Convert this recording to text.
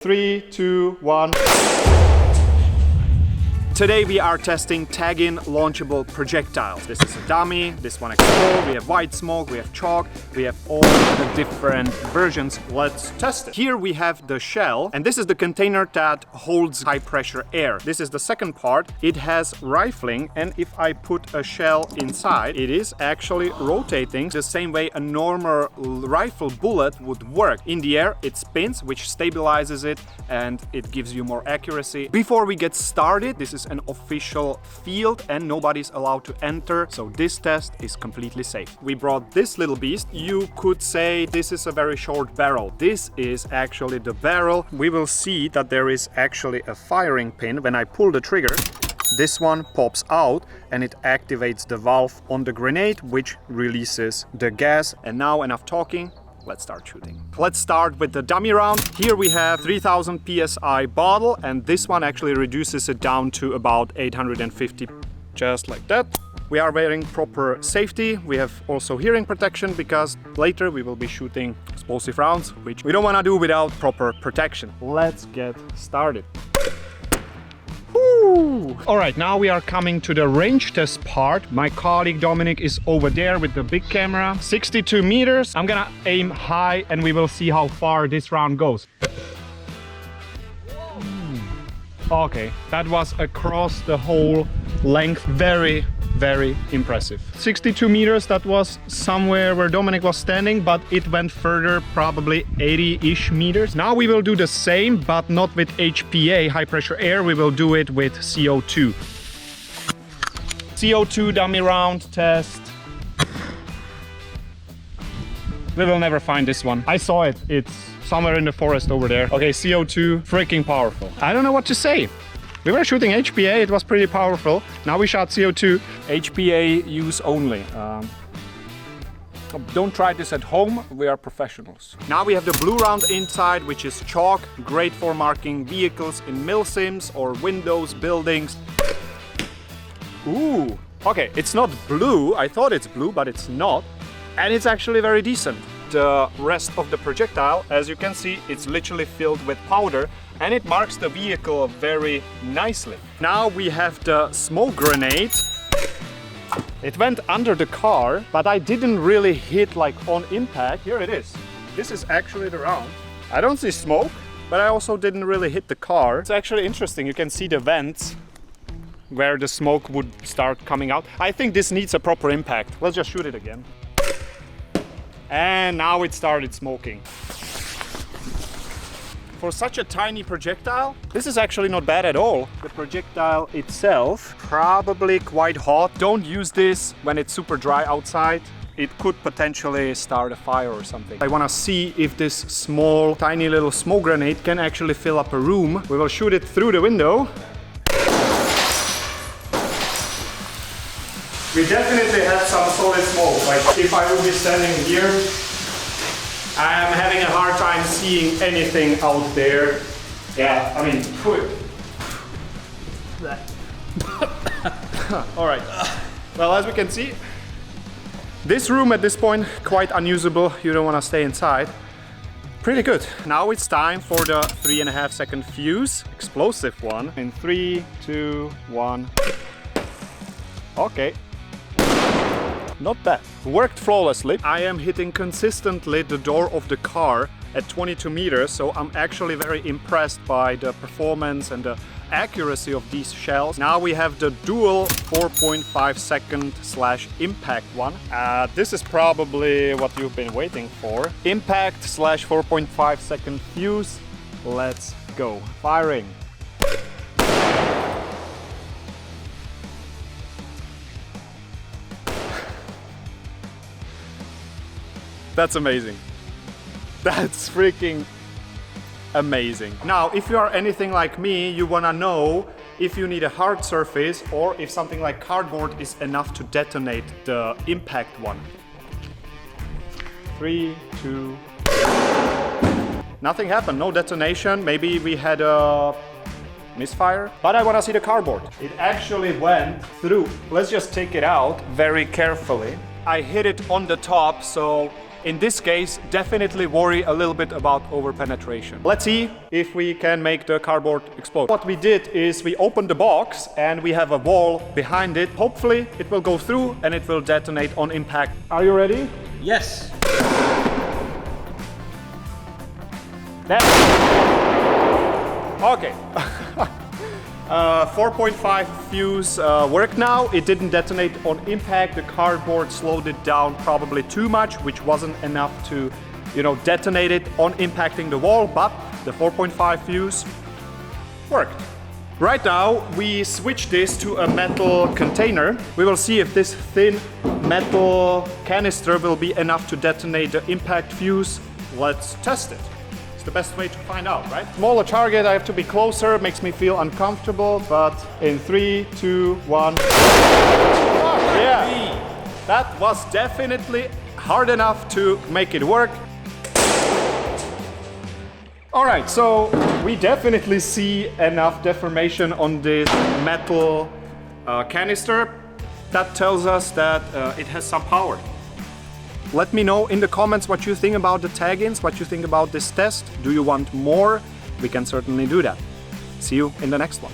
3, 2, 1. Today we are testing TAGiNN launchable projectiles. This is a dummy, this one explodes, we have white smoke, we have chalk, we have all the different versions. Let's test it. Here we have the shell, and this is the container that holds high pressure air. This is the second part. It has rifling, and if I put a shell inside, it is actually rotating the same way a normal rifle bullet would work. In the air, it spins, which stabilizes it, and it gives you more accuracy. Before we get started, this is an official field and nobody's allowed to enter, so this test is completely safe. We brought this little beast. You could say this is a very short barrel. This is actually the barrel. We will see that there is actually a firing pin. When I pull the trigger, this one pops out and it activates the valve on the grenade, which releases the gas. And now enough talking. Let's start shooting. Let's start with the dummy round. Here we have 3000 psi bottle, and this one actually reduces it down to about 850, just like that. We are wearing proper safety. We have also hearing protection because later we will be shooting explosive rounds, which we don't want to do without proper protection. Let's get started. All right, now we are coming to the range test part. My colleague Dominic is over there with the big camera. 62 meters. I'm gonna aim high and we will see how far this round goes. Okay, that was across the whole length. Very impressive. 62 meters, that was somewhere where Dominic was standing, but it went further, probably 80-ish meters. Now we will do the same, but not with HPA, high pressure air. We will do it with CO2. CO2 dummy round test. We will never find this one. I saw it. It's somewhere in the forest over there. Okay, CO2, freaking powerful. I don't know what to say. We were shooting HPA, it was pretty powerful. Now we shot CO2. HPA use only. Don't try this at home, we are professionals. Now we have the blue round inside, which is chalk, great for marking vehicles in milsims or windows, buildings. Ooh, okay, it's not blue. I thought it's blue, but it's not. And it's actually very decent. The rest of the projectile, as you can see, it's literally filled with powder and it marks the vehicle very nicely. Now we have the smoke grenade. It went under the car, but I didn't really hit like on impact. Here it is. This is actually the round. I don't see smoke, but I also didn't really hit the car. It's actually interesting. You can see the vents where the smoke would start coming out. I think this needs a proper impact. Let's just shoot it again. And now it started smoking. For such a tiny projectile, this is actually not bad at all. The projectile itself, probably quite hot. Don't use this when it's super dry outside. It could potentially start a fire or something. I want to see if this small, tiny little smoke grenade can actually fill up a room. We will shoot it through the window. We definitely have some solid smoke. Like if I would be standing here, I am having a hard time seeing anything out there. Yeah, I mean, all right. Well, as we can see, this room at this point, quite unusable. You don't want to stay inside. Pretty good. Now it's time for the 3.5 second fuse, explosive one. In 3, 2, 1. Okay. Not bad. Worked flawlessly. I am hitting consistently the door of the car at 22 meters, so I'm actually very impressed by the performance and the accuracy of these shells. Now we have the dual 4.5 second / impact one. This is probably what you've been waiting for. Impact / 4.5 second fuse. Let's go. Firing. That's amazing. That's freaking amazing. Now, if you are anything like me, you wanna know if you need a hard surface or if something like cardboard is enough to detonate the impact one. 3, 2. Nothing happened, no detonation. Maybe we had a misfire, but I wanna see the cardboard. It actually went through. Let's just take it out very carefully. I hit it on the top, so In this case, definitely worry a little bit about over-penetration. Let's see if we can make the cardboard explode. What we did is we opened the box and we have a wall behind it. Hopefully it will go through and it will detonate on impact. Are you ready? Yes. Okay. 4.5 fuse worked now. It didn't detonate on impact. The cardboard slowed it down probably too much, which wasn't enough to, detonate it on impacting the wall, but the 4.5 fuse worked. Right now, we switch this to a metal container. We will see if this thin metal canister will be enough to detonate the impact fuse. Let's test it. It's the best way to find out, right? Smaller target, I have to be closer, makes me feel uncomfortable, but in 3, 2, 1. Oh, yeah, that was definitely hard enough to make it work. All right, so we definitely see enough deformation on this metal canister. That tells us that it has some power. Let me know in the comments what you think about the tag-ins, what you think about this test. Do you want more? We can certainly do that. See you in the next one.